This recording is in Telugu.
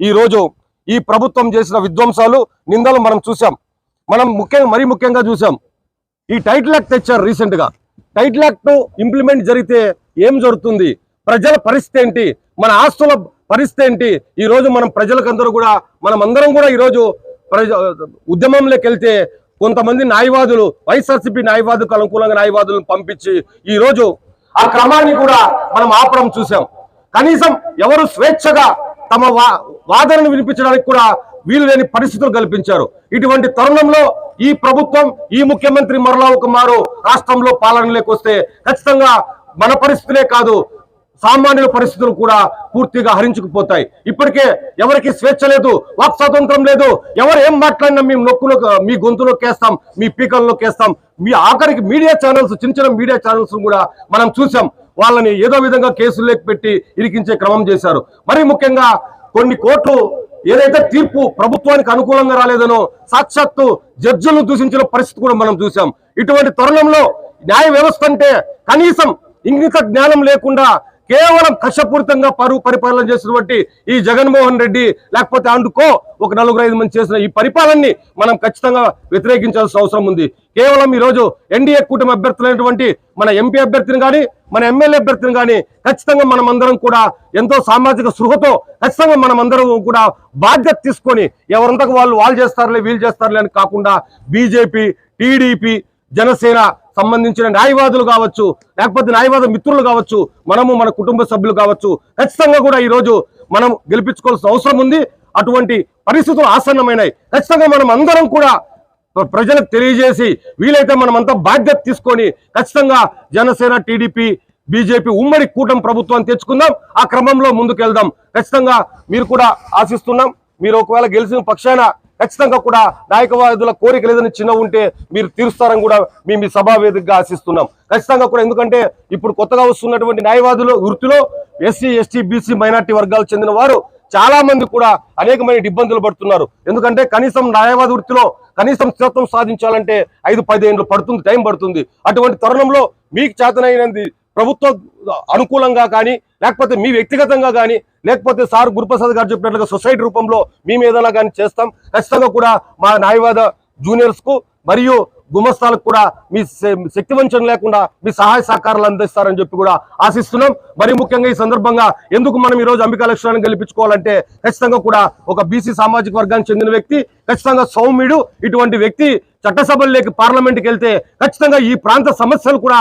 ఈ రోజు ఈ ప్రభుత్వం చేసిన విధ్వంసాలు నిందలు మనం చూసాం. మనం మరీ ముఖ్యంగా చూసాం. ఈ టైటిల్ యాక్ట్ తెచ్చారు రీసెంట్ గా. టైటిల్ యాక్ట్ ఇంప్లిమెంట్ జరిగితే ఏం జరుగుతుంది, ప్రజల పరిస్థితి ఏంటి, మన ఆస్తుల పరిస్థితి ఏంటి? ఈ రోజు మనం ప్రజలకందరూ కూడా మనమందరం కూడా ఈరోజు ఉద్యమంలోకి వెళ్తే కొంతమంది న్యాయవాదులు, వైఎస్ఆర్సీపీ న్యాయవాదులకు అనుకూలంగా న్యాయవాదులను పంపించి ఈ రోజు ఆ క్రమాన్ని కూడా మనం ఆపడం చూసాం. కనీసం ఎవరు స్వేచ్ఛగా తమ వాదనను వినిపించడానికి కూడా వీలు లేని పరిస్థితులు కల్పించారు. ఇటువంటి తరుణంలో ఈ ప్రభుత్వం, ఈ ముఖ్యమంత్రి మరలా ఒక మారు రాష్ట్రంలో పాలనలోకి వస్తే ఖచ్చితంగా మన పరిస్థితులే కాదు, సామాన్యుల పరిస్థితులు కూడా పూర్తిగా హరించుకుపోతాయి. ఇప్పటికే ఎవరికి స్వేచ్ఛ లేదు, వాక్ స్వాతంత్రం లేదు. ఎవరు ఏం మాట్లాడినా మేము మీ గొంతులోకేస్తాం, మీ పీకల్లోకేస్తాం. మీ ఆఖరికి మీడియా ఛానల్స్, చిన్న మీడియా ఛానల్స్ కూడా మనం చూసాం. వాళ్ళని ఏదో విధంగా కేసుల్లోకి పెట్టి ఇరికించే క్రమం చేశారు. మరి ముఖ్యంగా కొన్ని కోర్టులు ఏదైతే తీర్పు ప్రభుత్వానికి అనుకూలంగా రాలేదనో సాక్షాత్తు జడ్జిలను దూషించిన పరిస్థితి కూడా మనం చూసాం. ఇటువంటి తరుణంలో న్యాయ వ్యవస్థ అంటే కనీసం ఇంగిత జ్ఞానం లేకుండా కేవలం కక్షపూరితంగా పరిపాలన చేసినటువంటి ఈ జగన్మోహన్ రెడ్డి లేకపోతే అందుకో ఒక 4-5 మంది చేసిన ఈ పరిపాలనని మనం ఖచ్చితంగా వ్యతిరేకించాల్సిన అవసరం ఉంది. కేవలం ఈరోజు ఎన్డీఏ కూటమి అభ్యర్థులైనటువంటి మన ఎంపీ అభ్యర్థిని కానీ, మన ఎమ్మెల్యే అభ్యర్థిని కానీ ఖచ్చితంగా మనమందరం కూడా ఎంతో సామాజిక స్పృహతో ఖచ్చితంగా మనమందరం కూడా బాధ్యత తీసుకొని ఎవరంతకు వాళ్ళు చేస్తారులే, వీళ్ళు చేస్తారులే అని కాకుండా బీజేపీ, టీడీపీ, జనసేన సంబంధించిన న్యాయవాదులు కావచ్చు, లేకపోతే న్యాయవాద మిత్రులు కావచ్చు, మనము మన కుటుంబ సభ్యులు కావచ్చు, ఖచ్చితంగా కూడా ఈరోజు మనం గెలిపించుకోవాల్సిన అవసరం ఉంది. అటువంటి పరిస్థితులు ఆసన్నమైనాయి. ఖచ్చితంగా మనం అందరం కూడా ప్రజలకు తెలియజేసి వీలైతే మనమంతా బాధ్యత తీసుకొని ఖచ్చితంగా జనసేన, టీడీపీ, బీజేపీ ఉమ్మడి కూటమి ప్రభుత్వాన్ని తెచ్చుకుందాం. ఆ క్రమంలో ముందుకెళ్దాం. ఖచ్చితంగా మీరు కూడా ఆశిస్తున్నాం. మీరు ఒకవేళ గెలిచిన పక్షాన ఖచ్చితంగా కూడా నాయకవాదుల కోరికలు ఏదైనా చిన్న ఉంటే మీరు తీరుస్తారని కూడా మీ సభా వేదికగా ఆశిస్తున్నాం. ఖచ్చితంగా కూడా ఎందుకంటే ఇప్పుడు కొత్తగా వస్తున్నటువంటి న్యాయవాదులు వృత్తిలో ఎస్సీ, ఎస్టీ, బీసీ, మైనార్టీ వర్గాలకు చెందిన వారు చాలా మంది కూడా అనేకమైన ఇబ్బందులు పడుతున్నారు. ఎందుకంటే కనీసం న్యాయవాద వృత్తిలో కనీసం స్థిరత్వం సాధించాలంటే 5-10 ఏళ్ళు పడుతుంది, టైం పడుతుంది. అటువంటి తరుణంలో మీకు చేతనైనది ప్రభుత్వం అనుకూలంగా కానీ, లేకపోతే మీ వ్యక్తిగతంగా కానీ, లేకపోతే సార్ గురుప్రసాద్ గారు చెప్పినట్లుగా సొసైటీ రూపంలో మేము ఏదైనా కానీ చేస్తాం. ఖచ్చితంగా కూడా మా న్యాయవాద జూనియర్స్ కు మరియు గుమస్తాలకు కూడా మీ శక్తివంచన లేకుండా మీ సహాయ సహకారాలు అందిస్తారని చెప్పి కూడా ఆశిస్తున్నాం. మరి ముఖ్యంగా ఈ సందర్భంగా ఎందుకు మనం ఈరోజు అంబికా లక్ష్మణ్ గెలిపించుకోవాలంటే ఖచ్చితంగా కూడా ఒక బీసీ సామాజిక వర్గానికి చెందిన వ్యక్తి, ఖచ్చితంగా సౌమ్యుడు, ఇటువంటి వ్యక్తి చట్టసభల్లోకి పార్లమెంట్కి వెళ్తే ఖచ్చితంగా ఈ ప్రాంత సమస్యలు కూడా